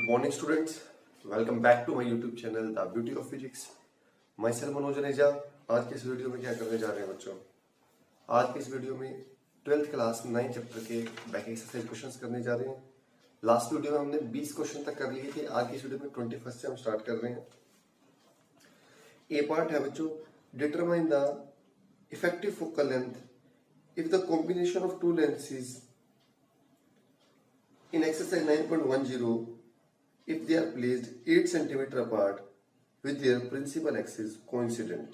Morning students, welcome back to my YouTube channel the beauty of physics. Myself Manoj Janeja. आज के इस video में क्या करने जा रहे हैं बच्चों? आज के इस वीडियो में 12th क्लास 9 चैप्टर के बैक एक्सरसाइज क्वेश्चंस करने जा रहे हैं। लास्ट वीडियो में हमने 20 क्वेश्चन तक कर लिए थे। आज की इस वीडियो में 21 से हम स्टार्ट कर रहे हैं। ए पार्ट है बच्चों, determine the effective focal length if the combination of to lenses in exercise 9.10 if they are placed 8 cm apart with their principal axis coincident।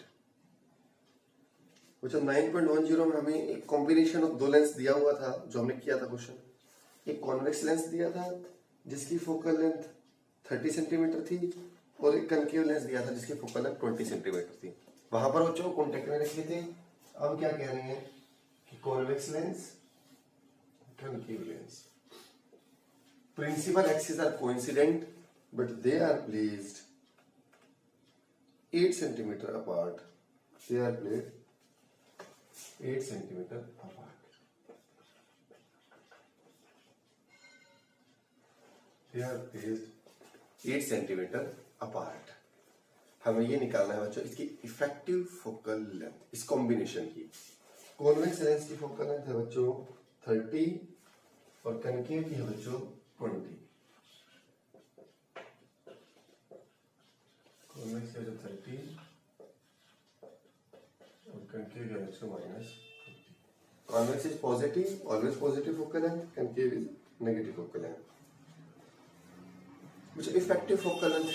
बच्चों 9.10 में हमें एक कॉम्बिनेशन ऑफ दो लेंस दिया हुआ था जो हमने किया था क्वेश्चन। एक कॉन्वेक्स लेंस दिया था जिसकी फोकल लेंथ 30 सेंटीमीटर थी और एक कनकेव लेंस दिया था जिसकी फोकल लेंथ 20 सेंटीमीटर थी। वहां पर बच्चों कॉन्टेक्ट में रखे थे। अब क्या कह रहे हैं कि convex lens, concave lens, principal axes are coincident but they are placed 8 centimeter apart. They are placed 8 centimeter apart. They are placed 8 centimeter apart. हमें ये निकालना है बच्चों इसकी इफेक्टिव फोकल लेंथ, इस कॉम्बिनेशन की। कॉन्वेक्स लेंस की फोकल लेंथ है बच्चों 30 और कनकेव की है बच्चों 20। कॉन्वेक्स है जो 30 और कनकेव है बच्चों -20। Convex is positive, always positive focal length, concave is negative focal length. मुझे इफेक्टिव फोकल लेंथ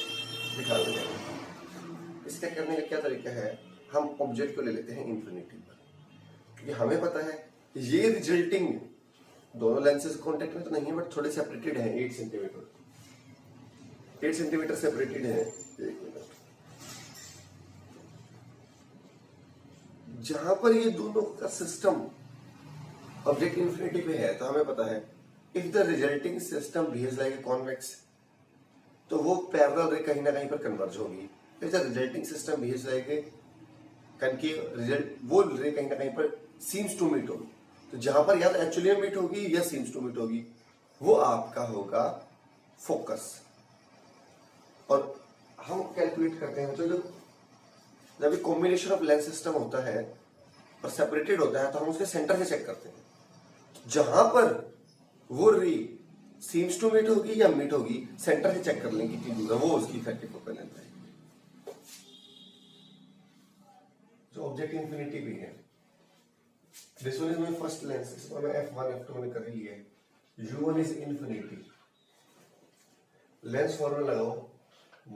दिखा देते हैं। इसका करने का क्या तरीका है, हम ऑब्जेक्ट को ले लेते हैं इंफिनिटी पर, क्योंकि हमें पता है ये रिजल्टिंग दोनों लेंसेज कांटेक्ट में तो नहीं है बट थोड़े सेपरेटेड हैं 8 सेंटीमीटर सेपरेटेड है। एक मिनट, जहां पर ये दोनों का सिस्टम ऑब्जेक्ट इंफिनिटी पे है तो हमें पता है if the resulting system behaves like a convex तो वो पैरेलल रे कहीं ना कहीं पर कन्वर्ज होगी। If the resulting system behaves like a concave, result वो रे कहीं ना कहीं पर सीम्स टू मीट होगी। तो जहां पर या तो एक्चुअली मीट होगी या सीम्स टू मीट होगी, वो आपका होगा फोकस। और हम कैलकुलेट करते हैं तो जब एक कॉम्बिनेशन ऑफ लेंस सिस्टम होता है और सेपरेटेड होता है तो हम उसके सेंटर से चेक करते हैं। जहां पर वो रे सीम्स टू मीट होगी या मीट होगी, सेंटर से चेक कर लेंगे कितनी दूर है, वो उसकी इफेक्टिव फोकल लेंथ है। जो ऑब्जेक्ट इंफिनिटी भी है, this one is my first lens, इसमें मैं f1 f2 मैंने कर लिया है। u1 is infinity. Lens formula लगाओ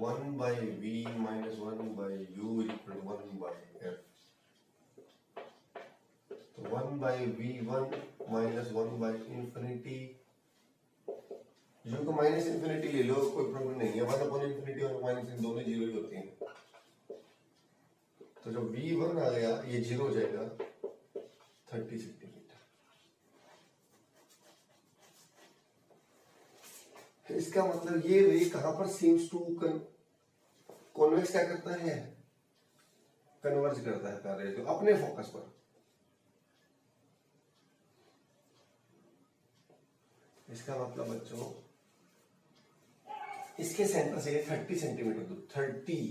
1/v minus 1/u equal to 1/f। तो 1/v1 minus 1/infinity, u को माइनस इंफिनिटी ले लो, कोई प्रॉब्लम नहीं है। 1/infinity और माइनस दोनों जीरो ही होते हैं। तो जब v1 आ गया ये जीरो हो जाएगा 30 सेंटीमीटर। इसका मतलब ये रे कहां पर सीम्स टू कॉन्वेक्स क्या करता है, कन्वर्ज करता है पैरेलल तो अपने फोकस पर। इसका मतलब बच्चों इसके सेंटर से 30 सेंटीमीटर दूर, 30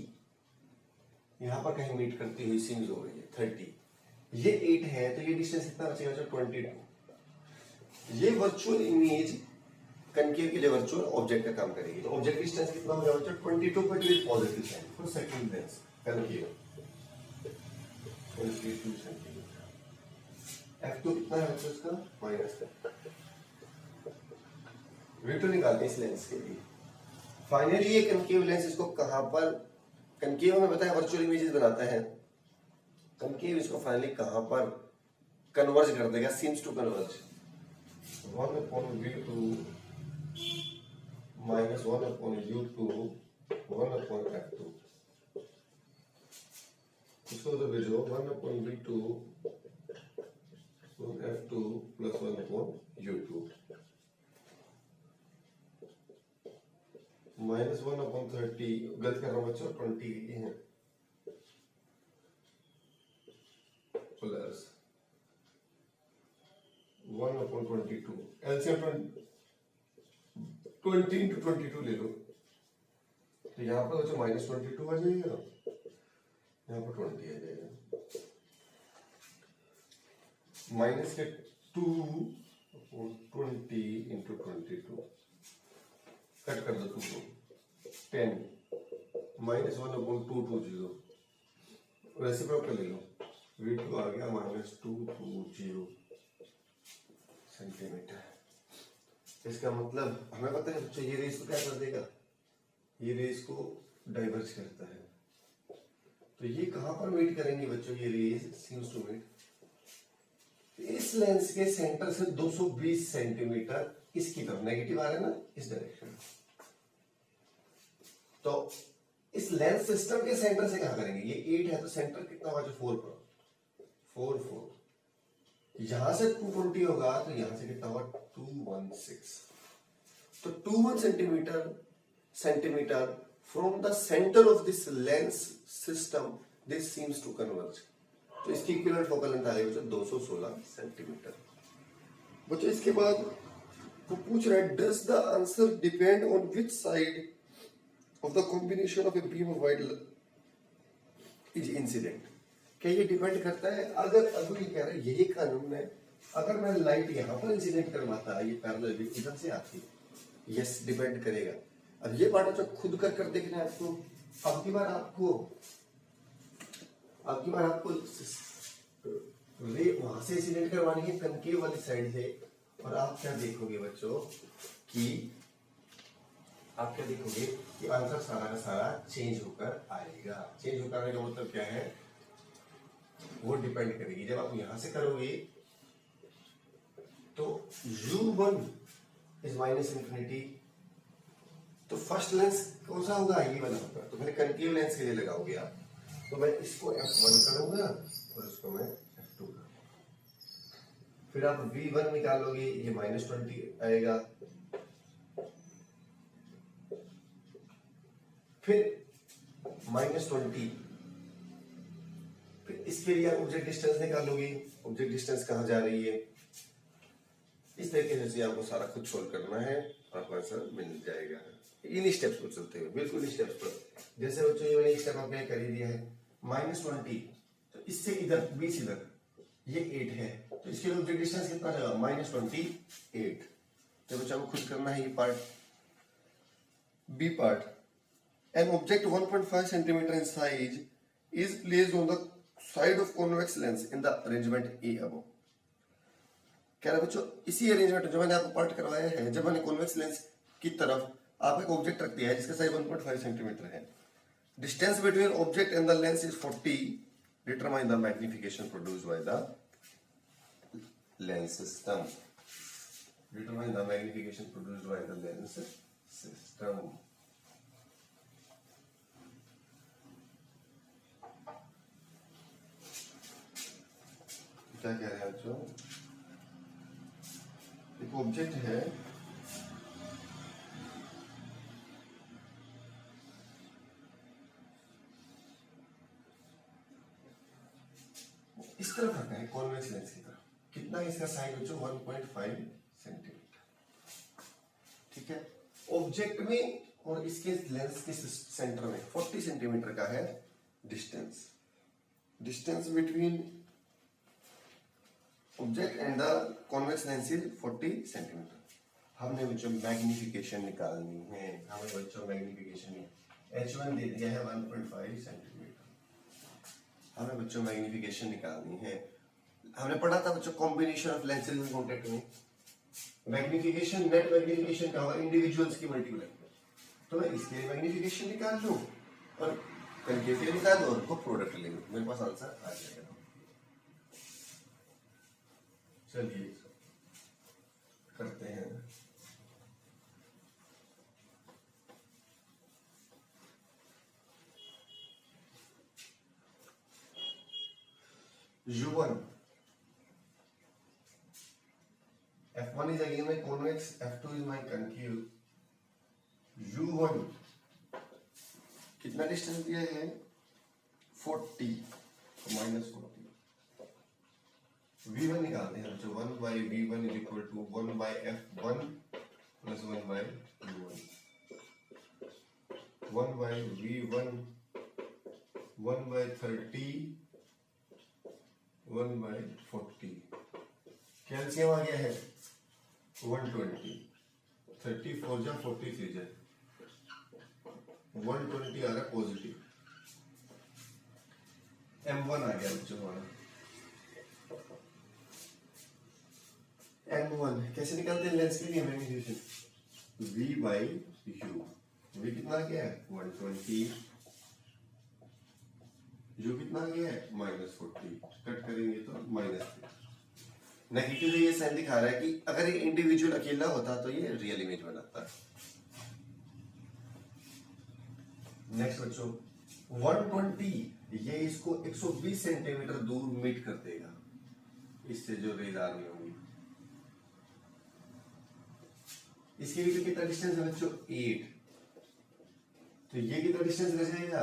यहां पर कहीं मीट करती हुई सीम्स हो रही है 30। ये 8 है तो ये डिस्टेंस कितना बचेगा, 22। ये वर्चुअल इमेज कनकेव के लिए वर्चुअल ऑब्जेक्ट का काम करेगी। तो ऑब्जेक्ट डिस्टेंस कितना हो जाएगा, 22 but with positive sign for second lens concave 22 centimetre. f2 कितना है बच्चों इसका, -10। v2 निकालते हैं इस लेंस के लिए। फाइनली ये कनकेव लेंस इसको कहां पर, कनकेव हमें पता है वर्चुअल इमेजेस बनाता है, कनकेव इसको फाइनली कहां पर कन्वर्ज कर देगा, seems to converge 1/v2 minus 1/u2 1/f2। इसको तो भेजो 1/v2 f2 plus 1/u2 -1/30। गलत कर रहा हूं बच्चों, 20 ये है प्लस 1/22। एलसीएम 2 20 इंटू 22 ले लो, तो यहाँ पर बच्चों -22 आ जाएगा, यहाँ पर 20 आ जाएगा, माइनस के 2/20 इंटू 22 कट कर दो 2 को 10 -1/220 रेसिप्रोकल ले लो, V2 आ गया -220 सेंटीमीटर। इसका मतलब हमें पता है बच्चों ये रेस को क्या कर देगा, ये रेस को डाइवर्ज करता है, तो ये कहां पर मीट करेंगे बच्चों, ये रेस सीम्स टू मीट इस लेंस के सेंटर से 220 सेंटीमीटर इसकी तरफ, नेगेटिव आ रहा है ना, इस डायरेक्शन में। तो इस लेंस सिस्टम के सेंटर से कहां करेंगे, ये 8 है तो सेंटर कितना होगा, जो 4 पर 4 यहां से 220 होगा तो यहां से कितना होगा 216, तो 21 centimetre from the centre of this lens system this seems to converge, तो इसकी इक्विवेलेंट फोकल लेंथ आ गई बच्चों 216 सेंटीमीटर। बच्चों इसके बाद वो पूछ रहा है does the answer depend on which side of the combination of a beam of wide is incident, क्या ये डिपेंड करता है, अगर अभी ये कह रहा है यही कानून है, अगर मैं लाइट यहां पर इंसिडेंट करवाता ये पैरेलल बीम इधर से आती, यस डिपेंड करेगा। अब ये बात जो खुद कर देखना है आपको, अब की बार आपको रे वहां से इंसिडेंट करवानी है कनकेव वाली साइड से, और आप क्या देखोगे बच्चों कि आंसर सारा का सारा चेंज होकर आएगा। चेंज होकर आने का मतलब क्या है, वो डिपेंड करेगी, जब आप यहां से करोगे तो U1 इज -∞, तो फर्स्ट लेंस कौन सा होगा, ये वाला होगा, तो मैंने कनकेव लेंस के लिए लगाओगे आप, तो मैं इसको F1 करूंगा और इसको मैं F2 करूंगा, फिर आप V1 निकालोगे, ये -20 आएगा, फिर -20, फिर इसके लिए आप ऑब्जेक्ट डिस्टेंस निकालोगे, ऑब्जेक्ट डिस्टेंस कहां जा रही है, इस तरीके से आपको सारा कुछ सोल्व करना है, आपको आंसर मिल जाएगा इन स्टेप्स को चलते हुए, बिल्कुल स्टेप्स पर। जैसे बच्चों ये मैंने स्टेप आपने कर ही दिया है, -20, तो इससे इधर 20 इधर, ये 8 है, तो इसके लिए ऑब्जेक्ट डिस्टेंस कितना जाएगा -28, तो बच्चों को खुद करना है ये part. B part, an object 1.5 centimetre in size is placed on the side of convex lens in the arrangement a above. कह रहा है बच्चों इसी अरेंजमेंट जो मैंने आपको पार्ट करवाया है, जब मैंने कॉन्वेक्स लेंस की तरफ आप एक ऑब्जेक्ट रख दिया है जिसका साइज 1.5 सेंटीमीटर है, distance between object and the lens is 40, determine the magnification produced by the lens system, determine the magnification produced by the lens system. क्या कह रहे हैं बच्चों, एक ऑब्जेक्ट है, इस तरफ रखा है कॉन्वेक्स लेंस की तरफ, कितना है इसका साइज बच्चों 1.5 सेंटीमीटर, ठीक है। ऑब्जेक्ट में और इसके लेंस के सेंटर में 40 सेंटीमीटर का है distance, distance between object and the convex lens is 40 centimetre. हमने बच्चों मैग्निफिकेशन निकालनी है, हमें बच्चों मैग्निफिकेशन H1 दे दिया है 1.5 सेंटीमीटर, हमें बच्चों मैग्निफिकेशन निकालनी है। हमने पढ़ा था बच्चों combination of lenses in contact में मैग्निफिकेशन, नेट मैग्निफिकेशन का होगा इंडिविजुअल्स की मल्टीप्लाई, तो मैं इसके लिए मैग्निफिकेशन निकाल लूं और कनकेव के लिए निकाल लूं और उनको प्रोडक्ट ले लूं, मेरे पास आंसर आ जाएगा। चलिए करते हैं। U1 F1 is again my convex, F2 is my concave। U1 कितना डिस्टेंस दिया है 40 -40, V1 निकालते हैं बच्चों, 1/V1 is equal to 1/F1 plus 1/u1, 1/v1, 1/30, 1/40। Calcium आ गया है 120, 34 जा 43 जा 120 आ रहा पॉजिटिव। M1 आ गया बच्चों हमारा। M1 कैसे निकालते हैं लेंस के लिए मैग्नीफिकेशन? V/U, V कितना आ गया है 120, U कितना आ गया है -40, कट करेंगे तो -3। नेगेटिव ये साइन दिखा रहा है कि अगर ये इंडिविजुअल अकेला होता तो ये रियल इमेज बनाता। नेक्स्ट बच्चों 120 ये इसको 120 सेंटीमीटर दूर मीट कर देगा, इससे जो रेज आ रही होंगी। इसके लिए कितना डिस्टेंस है बच्चों 8, तो ये कितना डिस्टेंस रह जाएगा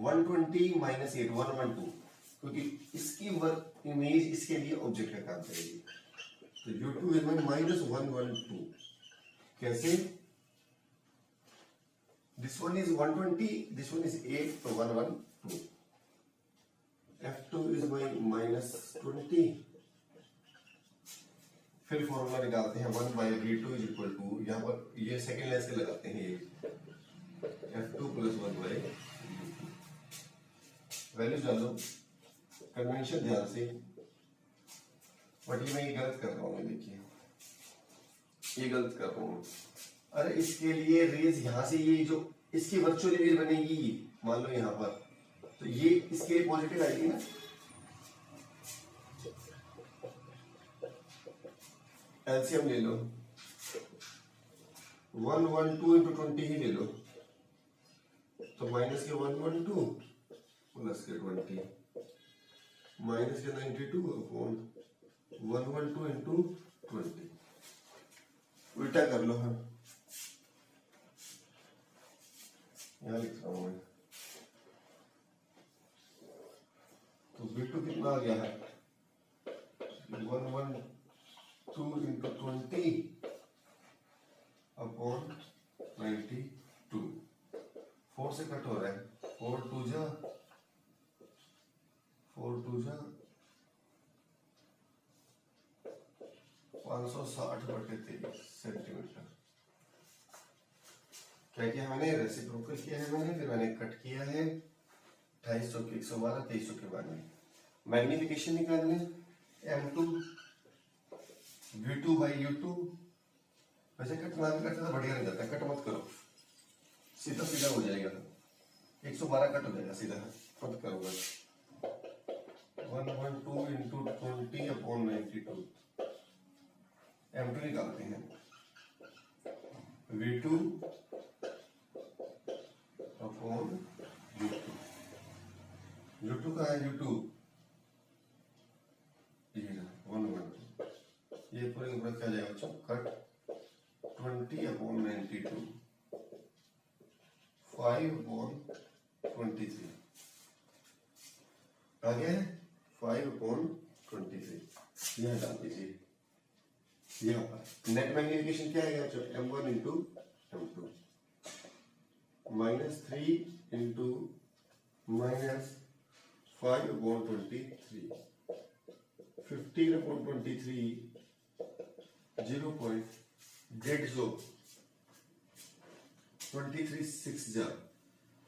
120 - 8 112, क्योंकि इसकी वर्क इमेज इसके लिए ऑब्जेक्ट का काम करेगी। तो U2 is -112। कैसे? This one is 120, this one is 8, तो 112। F2 is -20। फिर फॉर्मूला निकालते हैं 1/v2 इज इक्वल टू, यहाँ पर ये सेकेंड लेंस के लगाते हैं ये F2 + 1/v2। वैल्यूज डालो, कन्वेंशन ध्यान से, बट ये मैं ये गलत कर रहा हूँ, देखिए ये गलत कर रहा हूँ। अरे इसके लिए रेज यहाँ से ये जो इसकी वर्चुअल इमेज बनेगी मान लो यहाँ पर, तो ये इसके लिए पॉजिटिव आएगी ना। एलसीएम ले लो, 112 × 20 ही ले लो, तो माइनस के 112 प्लस के 20 माइनस के 92 अपॉन 112 × 20। उल्टा कर लो। हाँ यहाँ लिख रहा हूँ मैं, तो V2 कितना आ गया है 112 × 20 अपॉन 92। 4 से कट हो रहा है, 4 2 जा 560/23 सेंटीमीटर। क्या किया मैंने? रेसिप्रोकल किया है मैंने, फिर मैंने कट किया है 250 के 112, 2300 के 92। मैग्निफिकेशन निकालने M2 V2/U2। वैसे कट ना भी करता तो बढ़िया नहीं जाता, कट मत करो, सीधा सीधा हो जाएगा, 112 कट हो जाएगा सीधा, मत करो बस। 112 × 20 अपॉन 92। M2 निकालते हैं, V2 अपॉन U2। U2 का है U2 ये 112, ये पूरे ऊपर क्या जाएगा बच्चों कट 20 अपॉन 92, 5/23 आ गया है 5/23। यह डाल दीजिए यहाँ पर। नेट मैग्निफिकेशन क्या आएगा बच्चों M1 × M2 -3 × -5/23, 15/23 0.0, 23 6 जा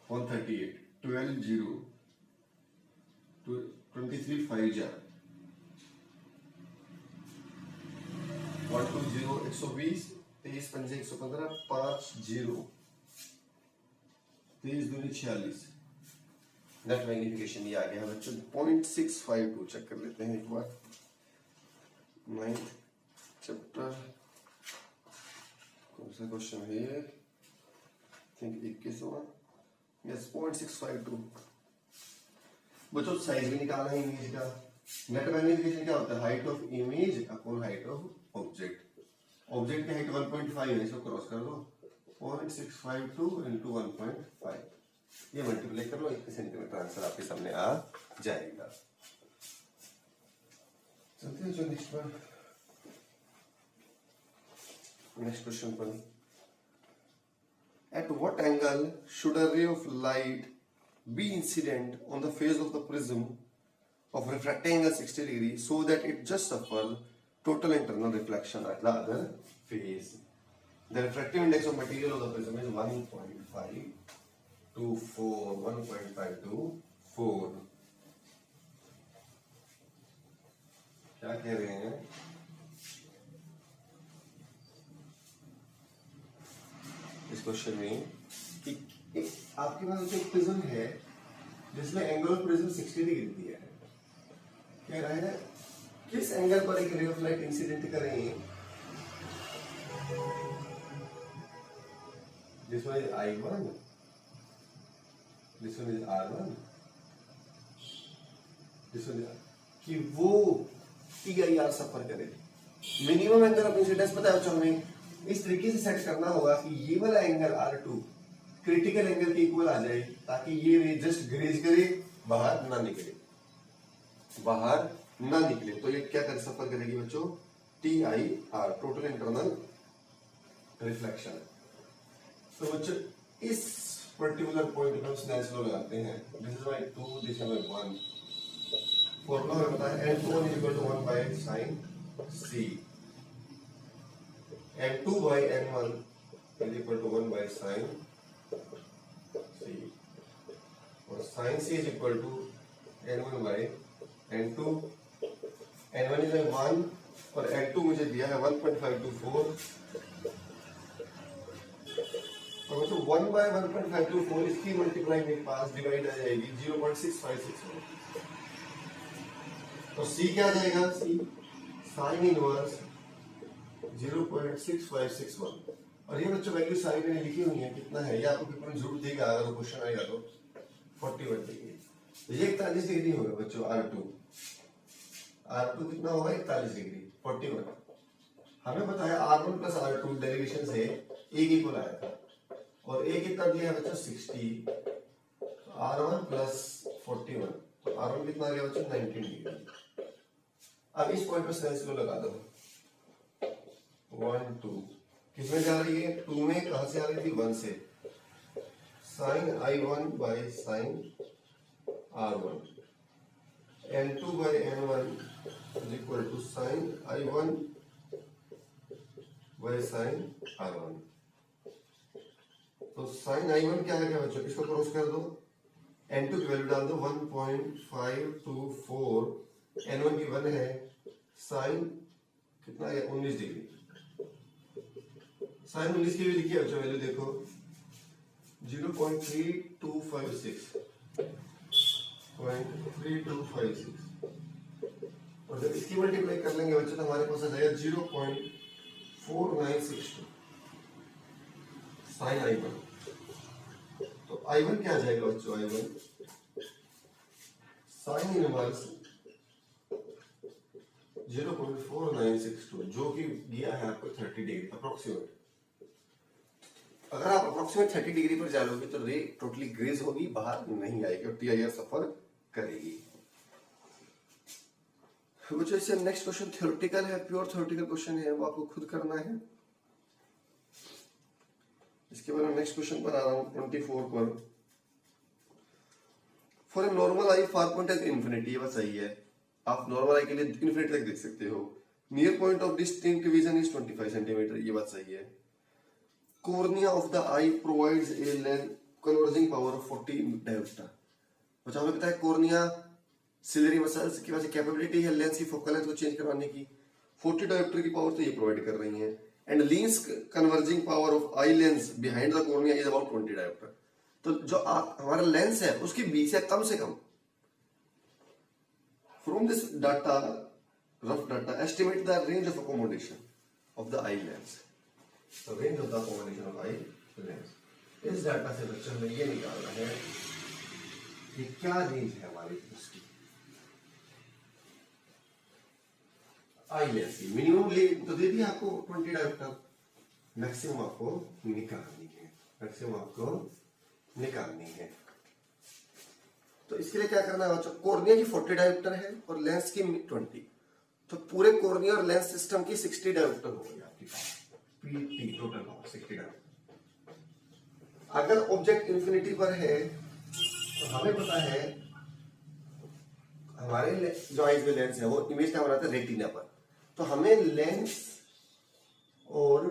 138, 12 0, 23 5 जा 120, 120, 23 5 115, 5 0, 23 दूनी 46। नेट मैग्निफिकेशन ये आ गया बच्चों 0.652। चेक कर लेते हैं एक बार। 9th चैप्टर कौन सा क्वेश्चन है ये? थिंक 21वां। यस 0.652। बच्चों साइज भी निकालना है इमेज का। नेट मैग्निफिकेशन क्या होता है? Height of image upon height of object. Object की हाइट 1.5 है, इसको क्रॉस कर दो 0.652 × 1.5, ये मल्टीप्लाई कर लो, 1 सेंटीमीटर आंसर आपके सामने आ जाएगा। चलते हैं जो नेक्स्ट क्वेश्चन पर। at what angle should a ray of light be incident on the face of the prism of refracting angle 60 degrees so that it just suffer total internal reflection at the other face. The refractive index of material of the prism is 1.524. क्या कह रहे हैं? इस question में कि आपके पास एक prism है जिसमें एंगल ऑफ प्रिज्म 60 डिग्री दिया है। कह रहा है किस एंगल पर एक रे ऑफ लाइट इंसिडेंट करें। This one is I1, this one is R1, this one is कि वो TIR सफर करे। मिनिमम एंगल ऑफ इंसिडेंस पता है हमें इस तरीके से सेट करना होगा कि ये वाला एंगल R2 क्रिटिकल एंगल के इक्वल आ जाए ताकि ये रे जस्ट ग्रेज करे, बाहर ना निकले, तो ये क्या कर सफर करेगी बच्चों? TIR, total internal reflection. तो बच्चों इस पर्टिकुलर पॉइंट पे हम स्नेल्स लॉ लगाते हैं। This is by 2, this is by 1। Formula हमें पता है N2 is equal to 1 by sin C, N2 by N1 is equal to 1 by sin C, और sin C is equal to N1 by N2। N1 is 1 और N2 मुझे दिया है 1.524, तो मतलब 1 by 1.524 इसकी मल्टीप्लाई मेरे पास डिवाइड आ जाएगी 0.6561। तो C क्या आ जाएगा? C sine inverse 0.6561। और ये बच्चों वैल्यू सारी मैंने लिखी हुई है, कितना है ये आपको पेपर में जरूर देगा अगर क्वेश्चन आएगा तो 41 डिग्री। ये 41 डिग्री होगा बच्चों। R2 कितना होगा? 41 डिग्री 41। हमें पता है R1 प्लस R2 डेरिवेशन से A की इक्वल आया था और A कितना दिया है बच्चों? 60। R1 प्लस 41, तो R1 कितना आ गया बच्चों? 19 डिग्री। अब इस पॉइंट पर स्नेल्स लॉ लगा दो। 1 2 किसमें जा रही है? 2 में। कहां से आ रही थी? 1 से। Sine I1 by sine R1, N2 by N1 is equal to sine I1 by sine R1। तो साइन I1 क्या है बच्चों? इसको क्रॉस कर दो, N2 की वैल्यू डाल दो 1.524, N1 की 1 है, साइन कितना है? 19 डिग्री। साइन 19 की भी लिखी है बच्चों वैल्यू देखो 0.3256, और जब इसकी मल्टीप्लाई कर लेंगे बच्चों तो हमारे पास आ जाएगा 0.4962 साइन I1। तो I1 क्या आ जाएगा बच्चों? I1 साइन इनवर्स 0.4962 जो कि दिया है आपको 30 डिग्री अप्रोक्सीमेट। अगर आप अप्रोक्सीमेट 30 डिग्री पर जा लोगे तो रे टोटली ग्रेज होगी, बाहर नहीं आएगी और TIR सफर करेगी। बच्चों इससे नेक्स्ट क्वेश्चन थ्योरेटिकल है, प्योर थ्योरेटिकल क्वेश्चन है, वो आपको खुद करना है। इसके बाद मैं नेक्स्ट क्वेश्चन पर आ रहा हूं 24 पर। For a normal I far point at infinity, ये बात सही है, आप नॉर्मल आई के लिए इंफिनिटी तक देख सकते हो। Near point of distinct vision is 25 centimetre, ये बात सही है। Cornea of the I provides a length converging power of 40 dioptre. बच्चों हमें पता है कॉर्निया सिलरी मसल्स के पास कैपेबिलिटी है लेंस की फोकल लेंथ को चेंज करवाने की, 40 डायोप्टर की पावर तो ये प्रोवाइड कर रही है। And lens converging power of eye lens behind the cornea is about 20 dioptre. तो जो हमारा लेंस है उसके बीच से come from this data, rough data, estimate the range of accommodation of the eye lens. तो range of the accommodation of eye lens, इस data से बच्चों हमें ये निकालना है कि क्या रेंज है हमारी उसकी आई लेंस की। मिनिमम ले तो दे दिया आपको 20 डायोप्टर, मैक्सिमम आपको निकालनी है। तो इसके लिए क्या करना है बच्चों? कॉर्निया की 40 डायोप्टर है और लेंस की 20, तो पूरे कॉर्निया और लेंस सिस्टम की 60 डायोप्टर हो गई आपकी power, PT total power 60 dioptre. अगर ऑब्जेक्ट इंफिनिटी पर है तो हमें पता है हमारे जो आईज में लेंस है वो इमेज क्या बनाता है रेटिना पर, तो हमें लेंस और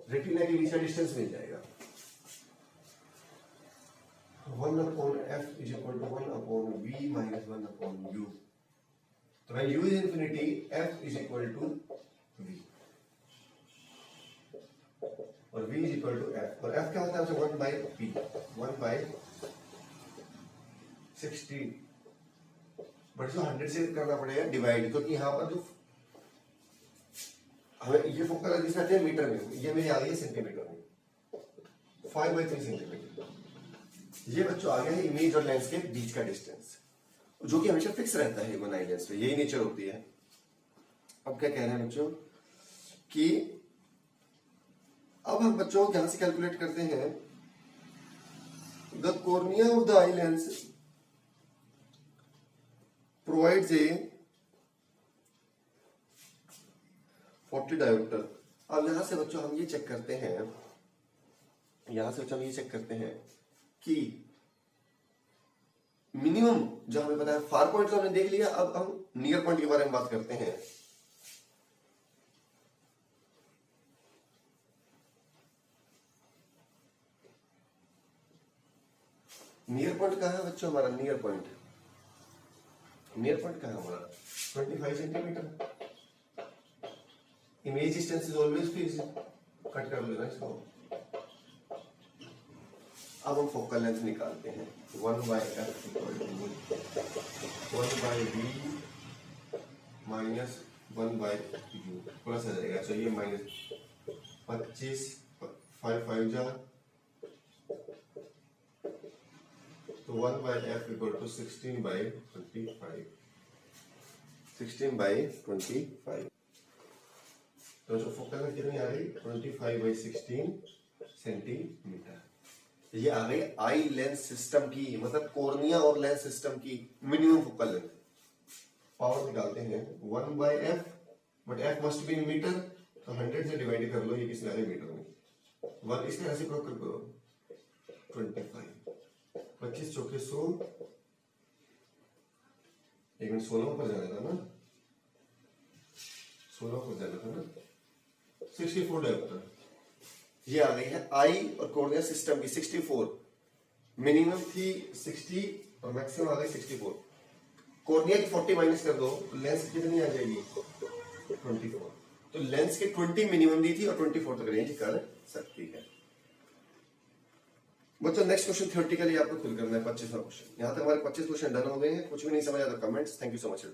रेटिना के बीच का डिस्टेंस मिल जाएगा 1/f is equal to 1/v minus 1/u। तो when u is infinity f is equal to v और v is equal to f, और f क्या होता है 1/p 1/60, बट इसको 100 से करना पड़ेगा डिवाइड, क्योंकि यहाँ पर जो हमें ये फोकल लेंथ आती है मीटर में, ये मेरी आ गई है सेंटीमीटर में 5/3 सेंटीमीटर। ये बच्चों आ गया है इमेज और लेंस के बीच का डिस्टेंस, जो कि हमेशा फिक्स रहता है वन आई लेंस पे, यही नेचर होती है। अब क्या कह रहे हैं बच्चों कि अब हम बच्चों यहां से कैलकुलेट करते हैं the cornea of the eye lens provides a 40 dioptre. अब यहां से बच्चों हम ये चेक करते हैं, यहां से बच्चों हम ये चेक करते हैं कि मिनिमम जो हमें पता है फार पॉइंट तो हमने देख लिया, अब हम नियर पॉइंट के बारे में बात करते हैं। नियर पॉइंट कहां है बच्चों हमारा? नियर पॉइंट कहां है हमारा? 25 centimetre. Image distance is always fixed, cut कर लेना इसको। अब हम फोकल लेंथ निकालते हैं 1/f equal to 1/v minus 1/u plus आ जाएगा, चाहिए माइनस 25 5 5 जा, तो 1/f इक्वल टू 16/25 16/25। तो जो फोकल लेंथ कितनी आ रही 25/16 सेंटीमीटर। ये आ गई आई लेंस सिस्टम की, मतलब कॉर्निया और लेंस सिस्टम की मिनिमम फोकल लेंथ। पावर निकालते हैं 1/f, but f must be in metre, तो 100 से डिवाइड कर लो, ये किस में आ रहा है मीटर में। 1 इसका रेसिप्रोकल करो 25 25 चौके 100, एक मिनट 16 पर जाना था ना, 16 पर जाना था ना, 64 डायोप्टर। ये आ गई है आई और कॉर्निया सिस्टम की 64, मिनिमम थी 60 और मैक्सिमम आ गई 64। कॉर्निया की 40 माइनस कर दो तो लेंस कितनी आ जाएगी 24। तो लेंस के 20 मिनिमम दी थी और 24 तक रेंज कर सकती है। बच्चों नेक्स्ट क्वेश्चन थ्योरेटिकली आपको खुद करना है 25वां क्वेश्चन। यहां तक हमारे 25 क्वेश्चन डन हो गए हैं। कुछ भी नहीं समझ आया तो comments. Thank you so much.